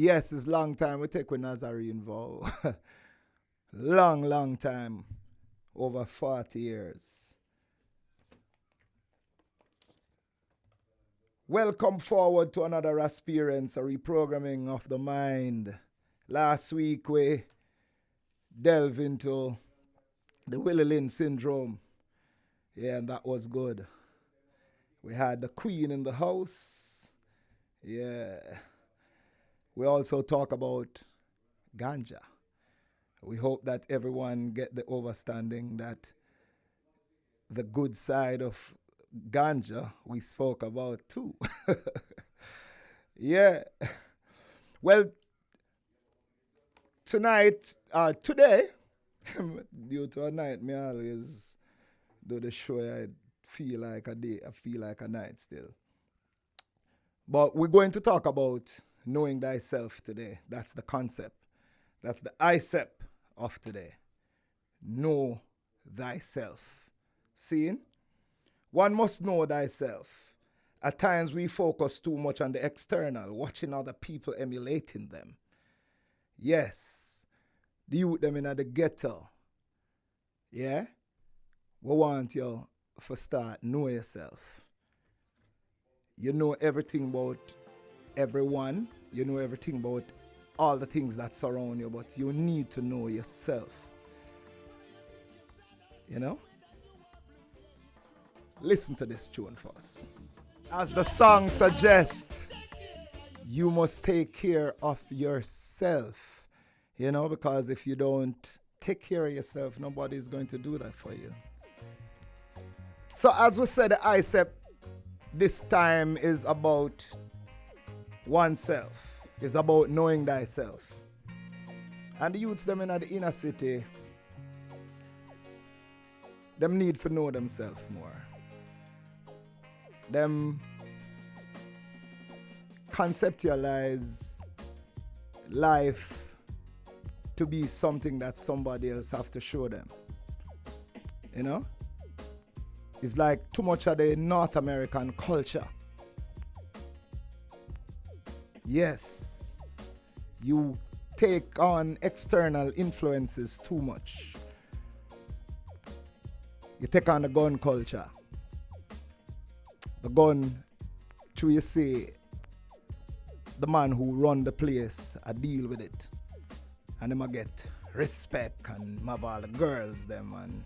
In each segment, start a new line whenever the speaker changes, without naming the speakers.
Yes, it's long time. We take with Nazarene vow. Long time. Over 40 years. Welcome forward to another Rasperience, a reprogramming of the mind. Last week we delved into the Willie Lynn syndrome. Yeah, and that was good. We had the Queen in the house. Yeah. We also talk about ganja. We hope that everyone get the understanding that the good side of ganja we spoke about too. Yeah. Well, today, due to a night, me always do the show. I feel like a day, I feel like a night still. But we're going to talk about knowing thyself today. That's the concept. That's the ICEP of today. Know thyself. Seeing? One must know thyself. At times we focus too much on the external, watching other people emulating them. Yes, the youth them in the ghetto. Yeah? We want you to start know yourself. You know everything about everyone. You know everything about all the things that surround you, but you need to know yourself. You know? Listen to this tune first. As the song suggests, you must take care of yourself. You know, because if you don't take care of yourself, nobody is going to do that for you. So as we said, the ICEP this time is about oneself. It's about knowing thyself. And the youths them in the inner city, them need to know themselves more. Them conceptualize life to be something that somebody else have to show them. You know? It's like too much of the North American culture. Yes, you take on external influences too much. You take on the gun culture. The gun, true you say, the man who run the place, I deal with it. And them I get respect and have all the girls them, and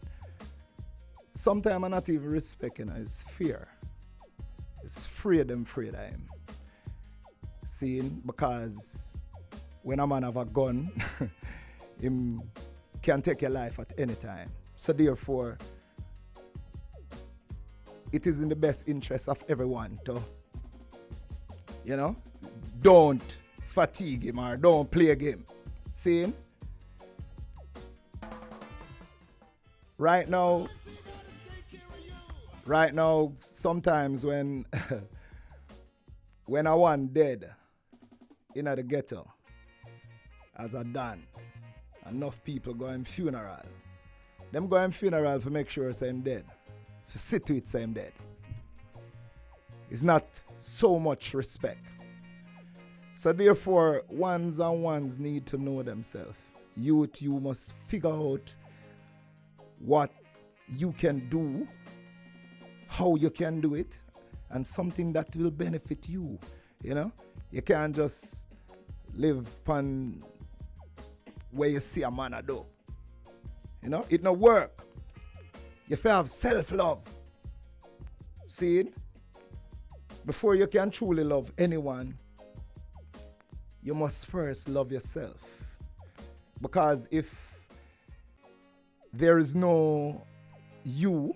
sometimes I not even respect, you know, it's fear. It's afraid of him. Seeing, because when a man have a gun, him can take your life at any time. So therefore, it is in the best interest of everyone to, you know, don't fatigue him or don't play a game. Seeing? Right now, sometimes when when I want dead in the ghetto, as I done, enough people go in funeral. Them go in funeral to make sure say I'm dead. To sit to it say I'm dead. It's not so much respect. So therefore, ones and ones need to know themselves. Youth, you must figure out what you can do, how you can do it, and something that will benefit you. You know? You can't just live on where you see a man a do. You know? It no work. You have to have self-love. See? Before you can truly love anyone, you must first love yourself. Because if there is no you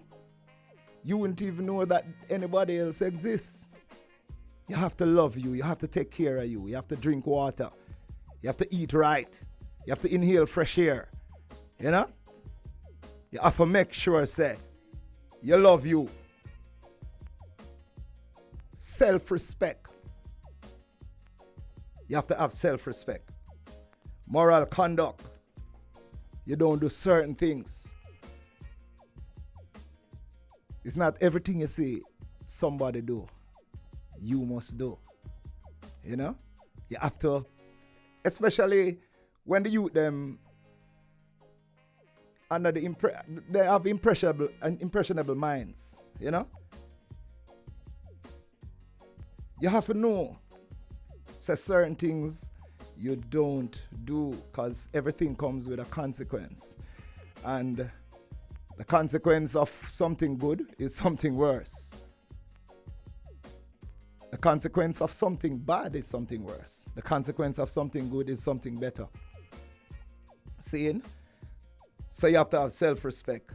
wouldn't even know that anybody else exists. You have to love you. You have to take care of you. You have to drink water. You have to eat right. You have to inhale fresh air. You know? You have to make sure, say, you love you. Self-respect. You have to have self-respect. Moral conduct. You don't do certain things. It's not everything you see somebody do, you must do. You know? You have to Especially when the youth them under they have impressionable minds, you know? You have to know certain things you don't do, because everything comes with a consequence. And the consequence of something good is something worse. The consequence of something bad is something worse. The consequence of something good is something better. Seeing? So you have to have self-respect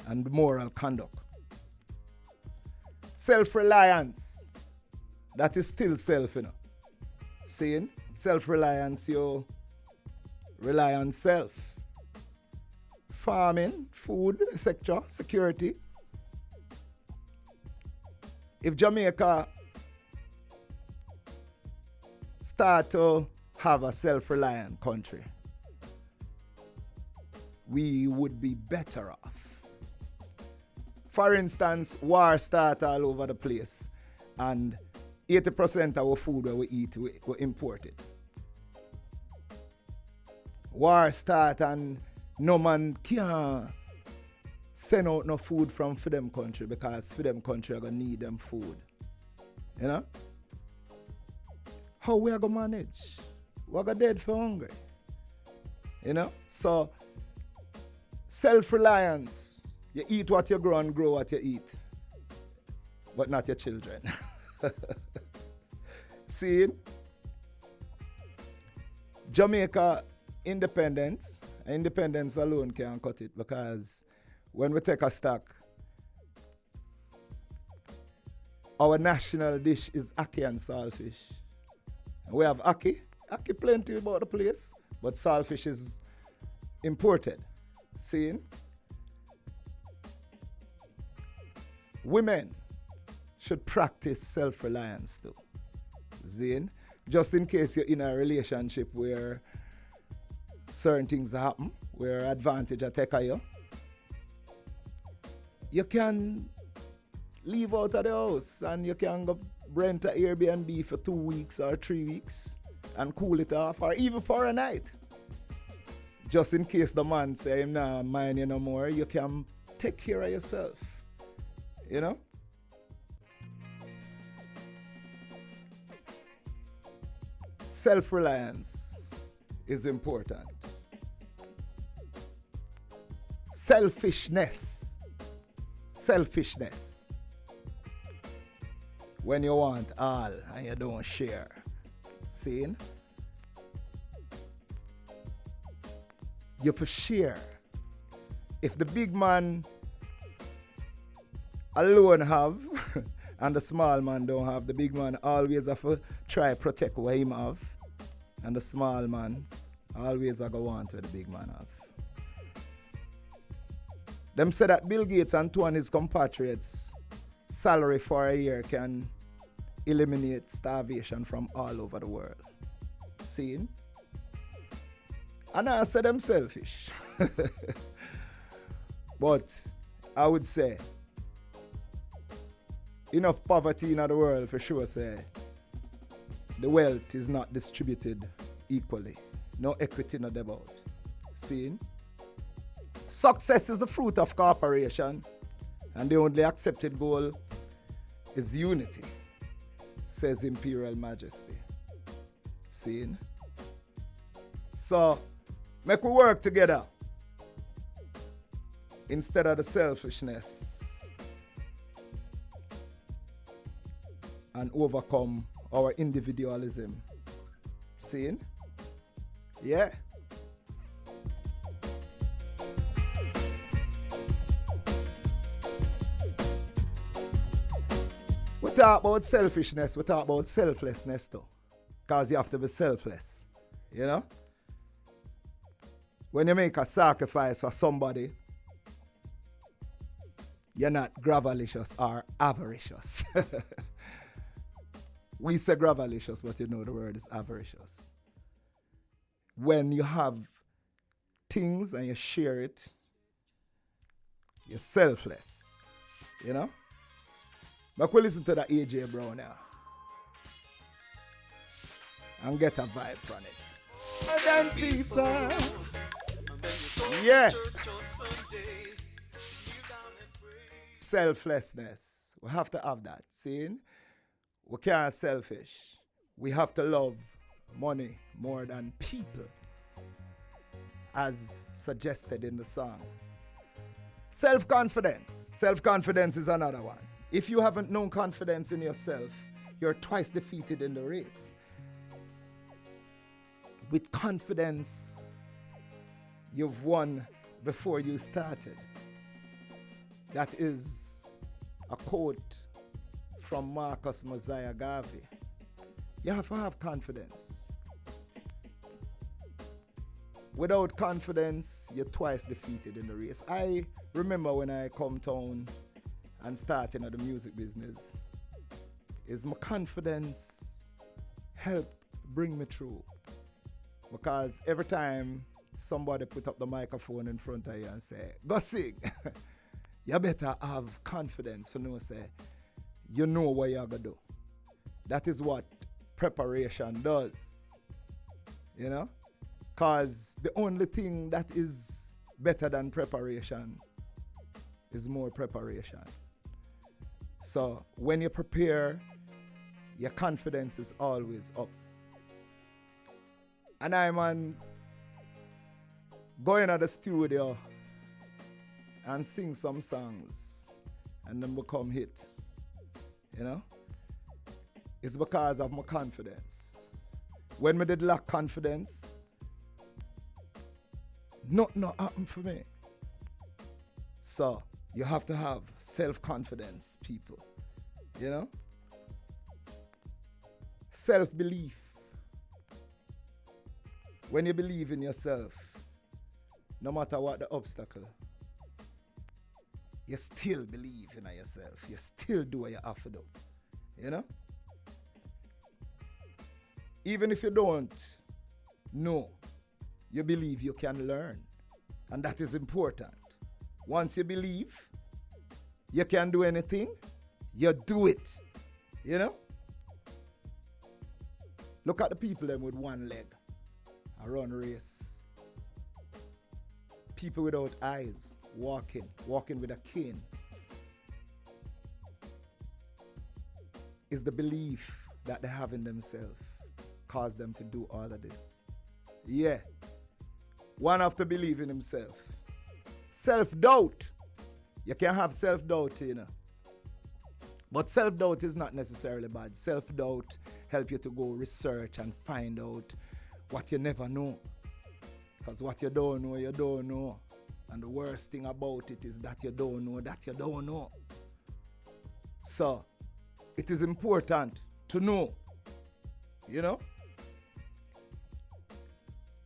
and moral conduct. Self-reliance. That is still self, you know. Seeing? Self-reliance, you rely on self. Farming, food, etc., security. If Jamaica start to have a self-reliant country, we would be better off. For instance, war start all over the place, and 80% of our food that we eat, we import it. War start and no man can send out no food from for them country, because for them country are going to need them food. You know? How we are going to manage? We are going to dead for hungry. You know? So, self-reliance. You eat what you grow and grow what you eat. But not your children. See? Jamaica independence alone can't cut it, because when we take a stock, our national dish is ackee and saltfish. We have ackee plenty about the place, but saltfish is imported. See? Women should practice self-reliance too. Zane, just in case you're in a relationship where certain things happen, where advantage attack you, you can leave out of the house and you can go rent an Airbnb for 2 weeks or 3 weeks and cool it off, or even for a night. Just in case the man say, I'm not mind you no more, you can take care of yourself. You know? Self-reliance is important. Selfishness. When you want all and you don't share. See? You for share. If the big man alone have and the small man don't have, the big man always have to try protect what him have, and the small man always have to want what the big man have. Them say that Bill Gates and two of his compatriots' salary for a year can eliminate starvation from all over the world. See? And I say them selfish. But I would say enough poverty in the world for sure say the wealth is not distributed equally. No equity not about. See? Success is the fruit of cooperation, and the only accepted goal is unity, says Imperial Majesty. See? So, make we work together instead of the selfishness and overcome our individualism. See? Yeah. We talk about selfishness, we talk about selflessness too. Because you have to be selfless. You know? When you make a sacrifice for somebody, you're not gravalicious or avaricious. We say gravalicious, but you know the word is avaricious. When you have things and you share it, you're selfless. You know? But we listen to the AJ Brown now and get a vibe from it. than people. Yeah. Selflessness. We have to have that. Seeing? We can't selfish. We have to love money more than people, as suggested in the song. Self-confidence. Self-confidence is another one. If you haven't known confidence in yourself, you're twice defeated in the race. With confidence, you've won before you started. That is a quote from Marcus Mosiah Garvey. You have to have confidence. Without confidence, you're twice defeated in the race. I remember when I come town and starting at the music business, is my confidence help bring me through. Because every time somebody put up the microphone in front of you and say, go sing, you better have confidence for know say, you know what you're going to do. That is what preparation does. You know? Because the only thing that is better than preparation is more preparation. So when you prepare, your confidence is always up. And I'm going to the studio and sing some songs and then become hit. You know? It's because of my confidence. When I did lack confidence, nothing happened for me. So you have to have self-confidence, people. You know? Self-belief. When you believe in yourself, no matter what the obstacle, you still believe in yourself. You still do what you have to do. You know? Even if you don't know, you believe you can learn. And that is important. Once you believe you can do anything, you do it. You know? Look at the people them with one leg. A run race. People without eyes, walking with a cane. It's the belief that they have in themselves cause them to do all of this. Yeah. One have to believe in himself. Self-doubt. You can have self-doubt, you know. But self-doubt is not necessarily bad. Self-doubt help you to go research and find out what you never know. Because what you don't know, you don't know. And the worst thing about it is that you don't know that you don't know. So, it is important to know. You know?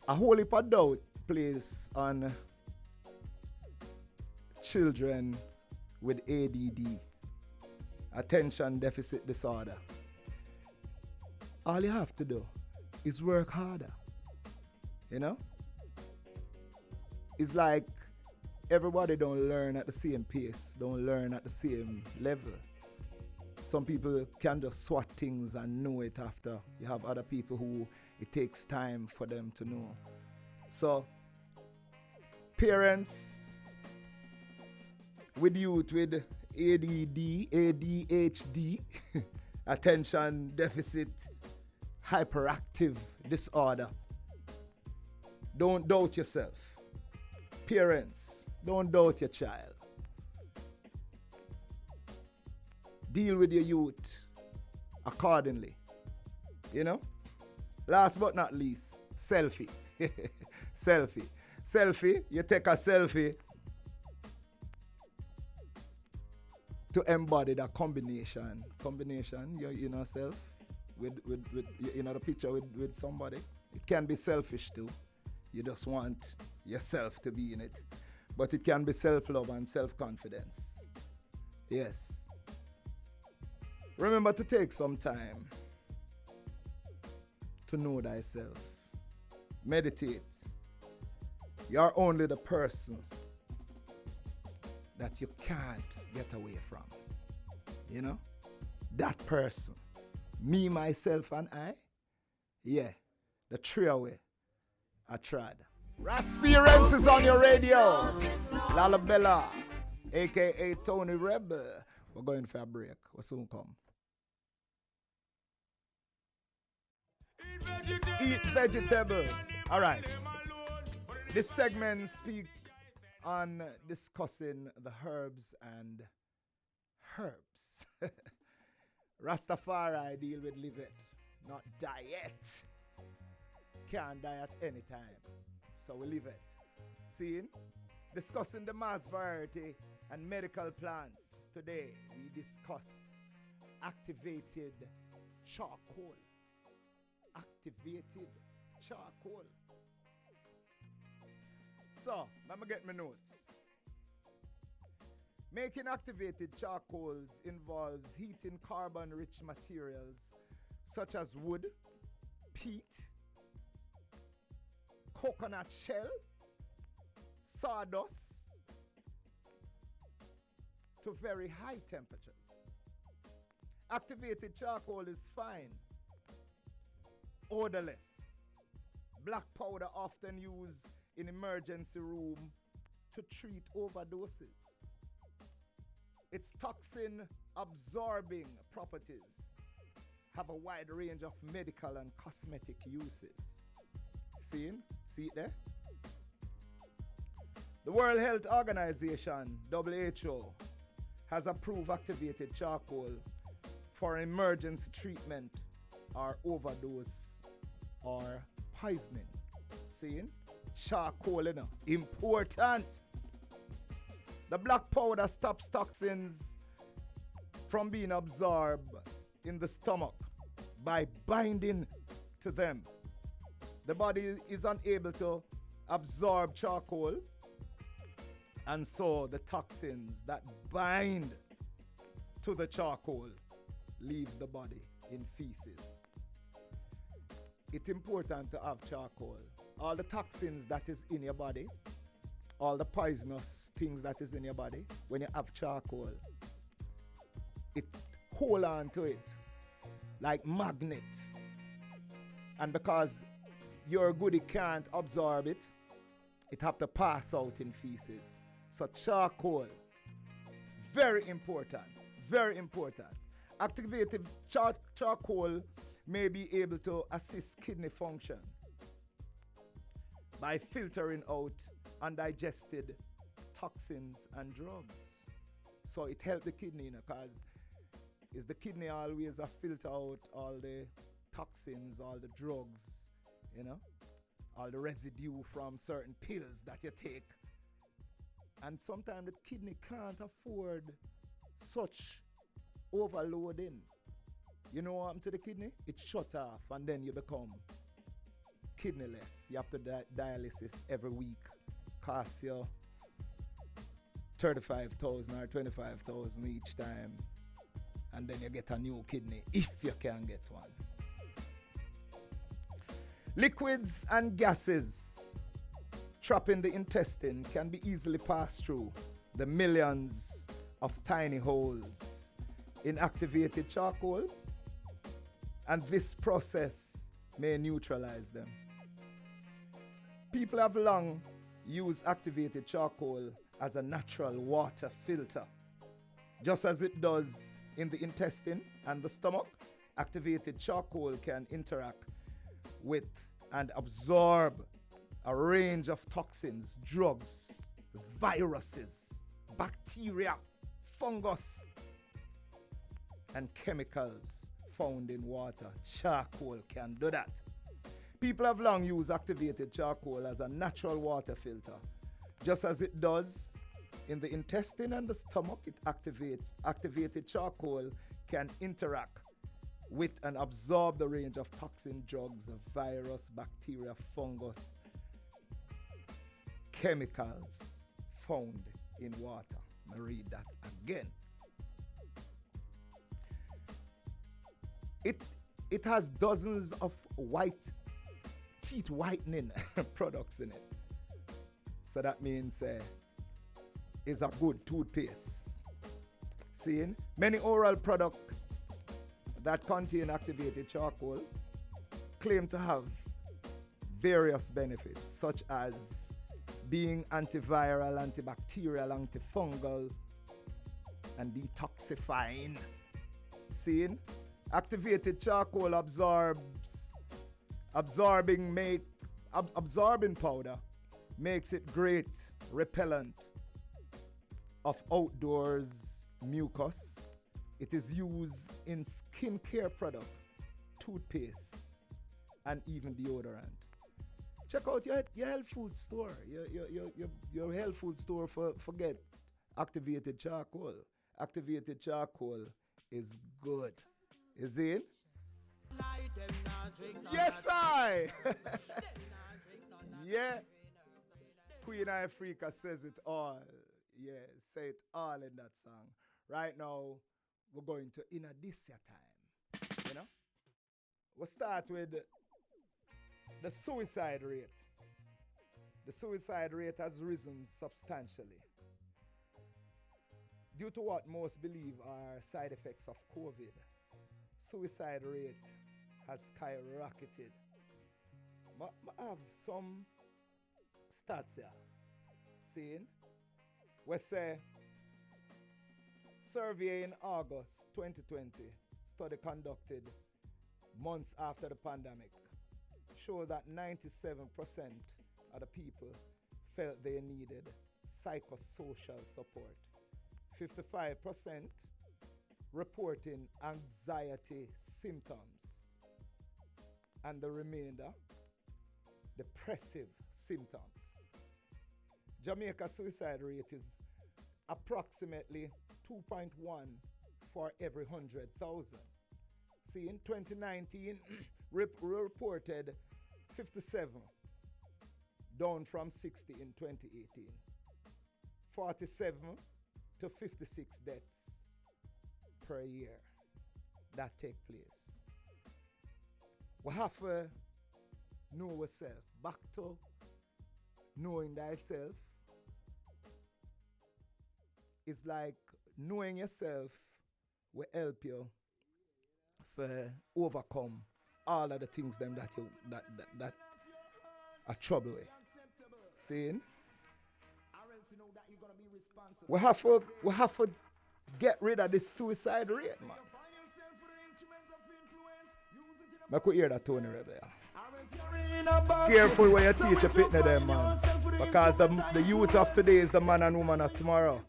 A whole heap of doubt plays on children with ADD, attention deficit disorder. All you have to do is work harder. You know? It's like everybody don't learn at the same pace, don't learn at the same level. Some people can just swat things and know it after. You have other people who it takes time for them to know. So, parents with youth with ADD, ADHD, attention deficit, hyperactive disorder, don't doubt yourself. Parents, don't doubt your child. Deal with your youth accordingly. You know? Last but not least, selfie. Selfie. Selfie, you take a selfie to embody that combination. Combination, your inner self with you know, the picture with somebody. It can be selfish too. You just want yourself to be in it. But it can be self-love and self-confidence. Yes. Remember to take some time to know thyself. Meditate. You're only the person that you can't get away from. You know? That person. Me, myself, and I. Yeah. The three away. I tried. Rasperience is on your radio. Lalabella, aka Tony Rebel. We're going for a break. We'll soon come. Eat vegetable. All right. This segment speaks on discussing the herbs and herbs. Rastafari deal with live it, not diet. Can't diet anytime. So we leave it. Seeing? Discussing the mass variety and medical plants. Today we discuss activated charcoal. Activated charcoal. So, let me get my notes. Making activated charcoals involves heating carbon-rich materials such as wood, peat, coconut shell, sawdust to very high temperatures. Activated charcoal is fine, odorless. Black powder often used in emergency room to treat overdoses. Its toxin absorbing properties have a wide range of medical and cosmetic uses. See it there? The World Health Organization, WHO, has approved activated charcoal for emergency treatment or overdose or poisoning. See? Charcoal, you know, important. The black powder stops toxins from being absorbed in the stomach by binding to them. The body is unable to absorb charcoal, and so the toxins that bind to the charcoal leaves the body in feces. It's important to have charcoal. All the toxins that is in your body, all the poisonous things that is in your body, when you have charcoal, it hold on to it like magnet. And because your goody can't absorb it, it have to pass out in feces. So charcoal, very important, very important. Activated charcoal may be able to assist kidney function by filtering out undigested toxins and drugs. So it helps the kidney, because is the kidney always a filter out all the toxins, all the drugs, all the residue from certain pills that you take. And sometimes the kidney can't afford such overloading. You know what happened to the kidney? It shut off and then you become kidneyless. You have to dialysis every week. Costs you 35,000 or 25,000 each time. And then you get a new kidney if you can get one. Liquids and gases trapped in the intestine can be easily passed through the millions of tiny holes in activated charcoal, and this process may neutralize them. People have long used activated charcoal as a natural water filter. Just as it does in the intestine and the stomach, activated charcoal can interact with and absorb a range of toxins, drugs, viruses, bacteria, fungus, and chemicals found in water. Charcoal can do that. People have long used activated charcoal as a natural water filter. Just as it does in the intestine and the stomach, activated charcoal can interact with and absorb the range of toxin, drugs, virus, bacteria, fungus, chemicals found in water. Let me read that again. It has dozens of teeth whitening products in it. So that means it's a good toothpaste. Seeing many oral products that contain activated charcoal claim to have various benefits such as being antiviral, antibacterial, antifungal, and detoxifying. Seeing? Activated charcoal absorbing powder makes it great repellent of outdoors mucus. It is used in skincare product, toothpaste, and even deodorant. Check out your health food store. Your health food store forget activated charcoal. Activated charcoal is good. Is it? Yes, I. Yeah. Queen Africa says it all. Yeah, say it all in that song. Right now, we're going to Inadisia time. You know? We'll start with the suicide rate. The suicide rate has risen substantially due to what most believe are side effects of COVID. Suicide rate has skyrocketed. I have some stats here. Seeing? We say survey in August 2020, study conducted months after the pandemic, shows that 97% of the people felt they needed psychosocial support. 55% reporting anxiety symptoms, and the remainder depressive symptoms. Jamaica suicide rate is approximately 2.1 for every 100,000. See, in 2019, reported 57, down from 60 in 2018. 47 to 56 deaths per year that take place. We have to know ourselves. Back to knowing thyself is like knowing yourself will help you to overcome all of the things them that are trouble with. Seeing? We have to get rid of this suicide rate, man. I could hear that Tony Rebel. Careful where you teach your pitney them, man. Because the youth of today is the man and woman of tomorrow.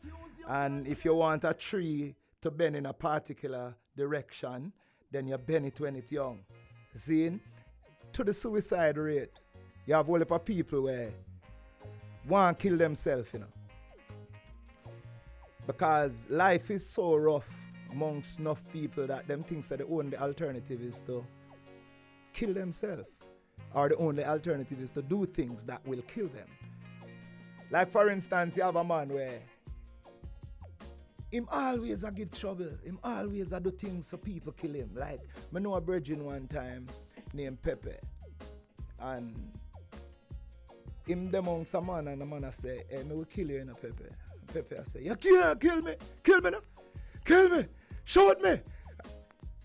And if you want a tree to bend in a particular direction, then you bend it when it's young. See? To the suicide rate, you have a whole heap of people where want to kill themselves, you know. Because life is so rough amongst enough people that them thinks that the only alternative is to kill themselves. Or the only alternative is to do things that will kill them. Like for instance, you have a man where him always a give trouble. Him always a do things so people kill him. Like, I know a virgin one time named Pepe. And him amongst a man and the man I say, hey, me will kill you, Pepe. Pepe I say, you can't kill me. Kill me now. Kill me. Shoot me.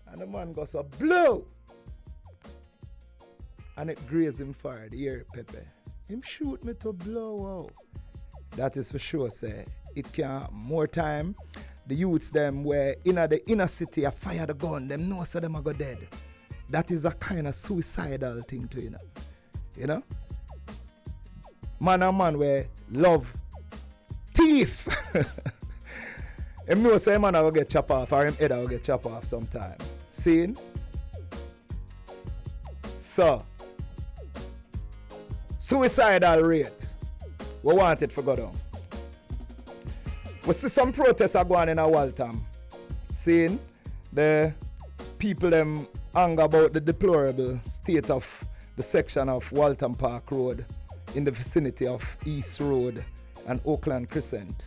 And the man goes a blow. And it grazed him for the ear, Pepe. Him shoot me to blow out. That is for sure, say. It can more time. The youths them where in the inner city a fire the gun, them know so them are go dead. That is a kind of suicidal thing to you know. You know? Man and man where love teeth. Him know say man will get chopped off or him head will get chopped off sometime. Seeing? So suicidal rate. We want it to go down. We see some protests are going in a Waltham. Seeing the people them anger about the deplorable state of the section of Waltham Park Road in the vicinity of East Road and Oakland Crescent.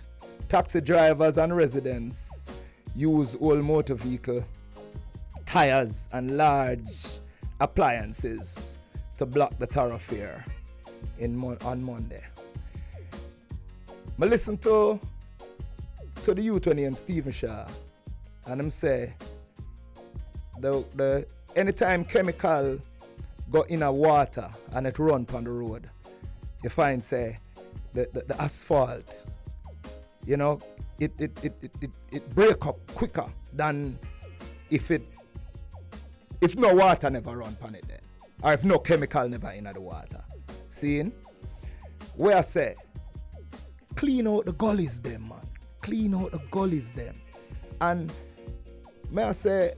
Taxi drivers and residents use old motor vehicle tires and large appliances to block the thoroughfare on Monday. I listen to the youth named Stephen Shaw, and him say the anytime chemical go in a water and it run on the road, you find say the asphalt, you know, it break up quicker than if no water never run on it then. Or if no chemical never in the water. Seeing? Where I say, clean out the gullies them, man. Clean out the gullies them. And may I say,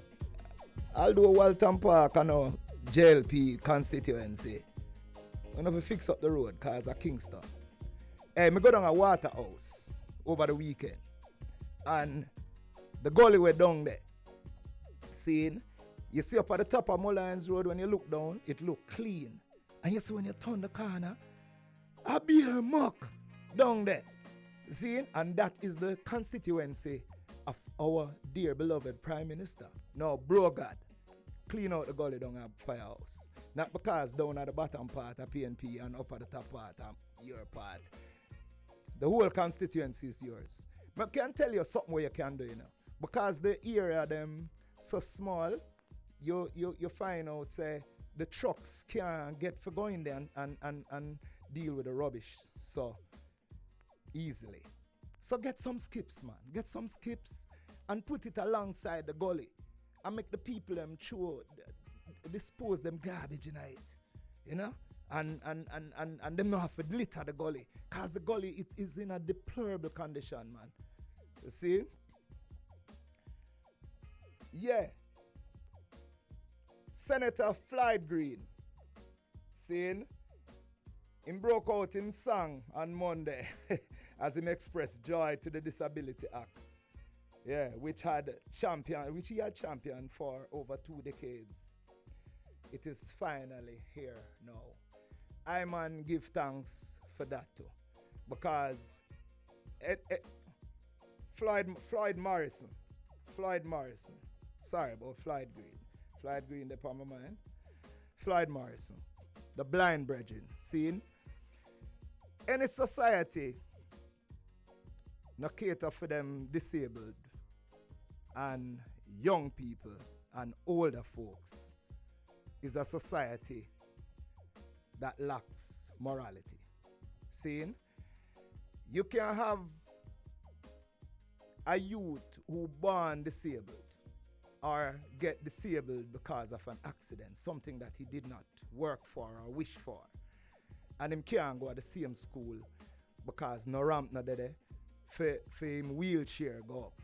although Walton Park and our JLP constituency, we never fix up the road because of Kingston. Hey, me go down a Waterhouse over the weekend. And the gully were down there. Seeing? You see up at the top of Mullines Road, when you look down, it look clean. And you see when you turn the corner, a beer muck down there. See? And that is the constituency of our dear beloved Prime Minister. Now, bro God, clean out the gully down at Firehouse. Not because down at the bottom part of PNP and up at the top part of your part. The whole constituency is yours. But I can tell you something what you can do, you know. Because the area them so small, you find out, say, the trucks can't get for going there and deal with the rubbish so easily. So get some skips, man. Get some skips and put it alongside the gully and make the people dispose them garbage in it, you know? And them not have to litter the gully, because the gully is in a deplorable condition, man. You see? Yeah. Senator Floyd Green, seeing, him broke out in song on Monday as him expressed joy to the Disability Act. Yeah, which he had championed for over 2 decades. It is finally here now. I man give thanks for that too, because Floyd Morrison. Sorry about Floyd Green. Floyd Green, they're on my mind. Floyd Morrison, the blind brethren, seeing any society not cater for them disabled and young people and older folks is a society that lacks morality. Seeing, you can have a youth who born disabled or get disabled because of an accident, something that he did not work for or wish for. And him can't go to the same school because no ramp not there for him wheelchair go up.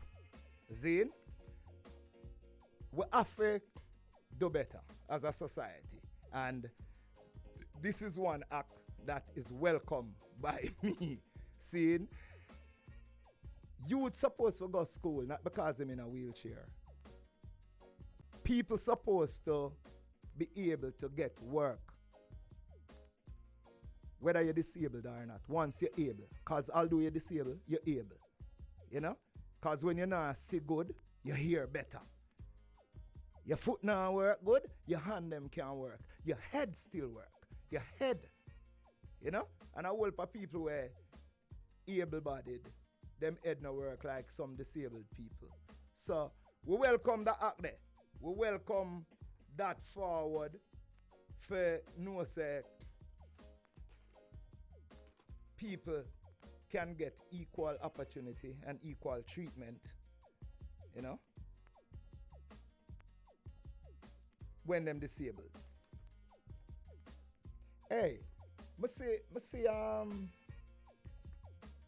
See? We have to do better as a society. And this is one act that is welcome by me. Seeing? Youth supposed to go to school, not because I'm in a wheelchair. People supposed to be able to get work, whether you're disabled or not, once you're able. Because although you're disabled, you're able. You know? Because when you're not see good, you hear better. Your foot now work good, your hand them can't work. Your head still work. Your head. You know? And a whole lot of people were able-bodied. Them head no work like some disabled people. So, we welcome the act there. We welcome that forward for no say people can get equal opportunity and equal treatment, you know, when them disabled. Hey, I see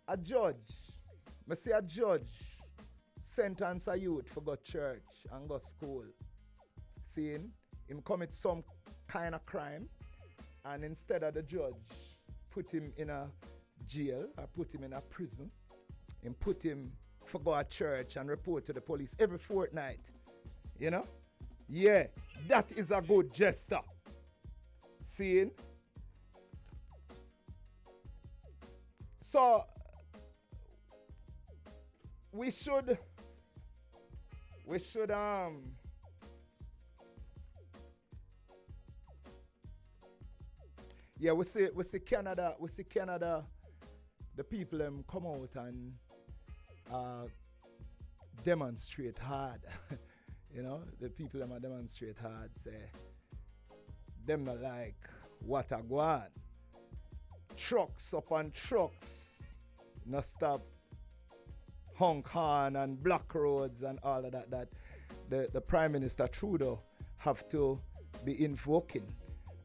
a judge sentence a youth for go church and go school. Seeing him commit some kind of crime, and instead of the judge put him in a jail or put him in a prison, him put him for go to church and report to the police every fortnight. You know? Yeah, that is a good gesture. Seeing? So we should yeah, we see Canada, the people come out and demonstrate hard. You know, the people demonstrate hard, say them not like what a go on. Trucks upon trucks, no stop honk horn and block roads and all of that. That the Prime Minister Trudeau have to be invoking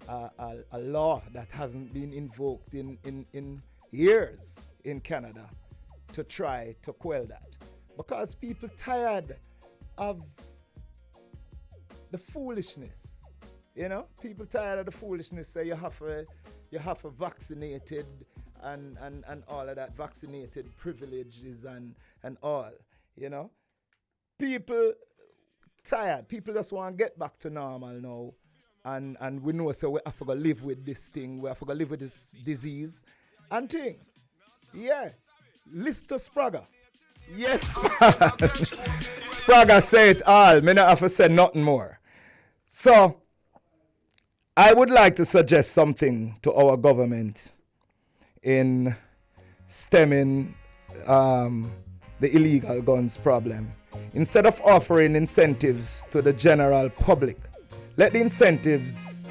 a law that hasn't been invoked in years in Canada to try to quell that. Because people tired of the foolishness. You know, people tired of the foolishness. Say you have a vaccinated and all of that, vaccinated privileges and all. You know, people tired. People just want to get back to normal now. And we know so we have to go live with this thing. We have to go live with this disease and thing. Yeah. Lister Sprague. Yes, Sprague say it all. Me not have to say nothing more. So, I would like to suggest something to our government in stemming the illegal guns problem. Instead of offering incentives to the general public, let the incentives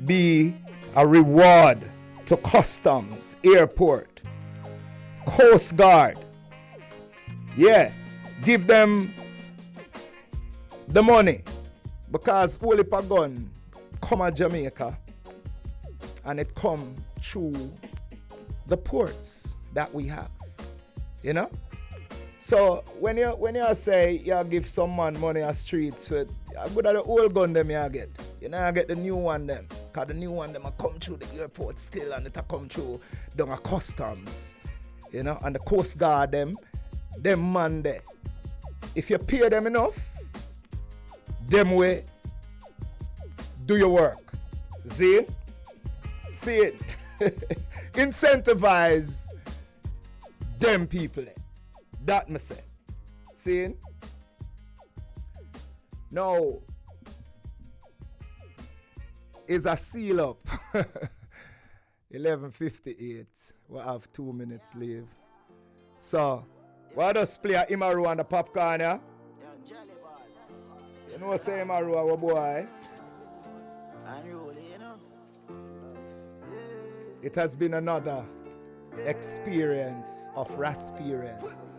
be a reward to customs, airport, Coast Guard. Yeah, give them the money, because only a gun come to Jamaica and it come through the ports that we have, you know. So when you say you give some man money on street, so good at the old gun them you get, you know, you get the new one them, cause the new one them come through the airport still and it come through down a customs, you know, and the Coast Guard them man there. If you pay them enough, them way do your work. See it? See it? Incentivize them people. That me say. See it? Now, is a seal up. 11:58. We have 2 minutes leave. So, why just play a Imaru on the popcorn, yeah? You know what say Imaru, our boy? It has been another experience of Rasperience.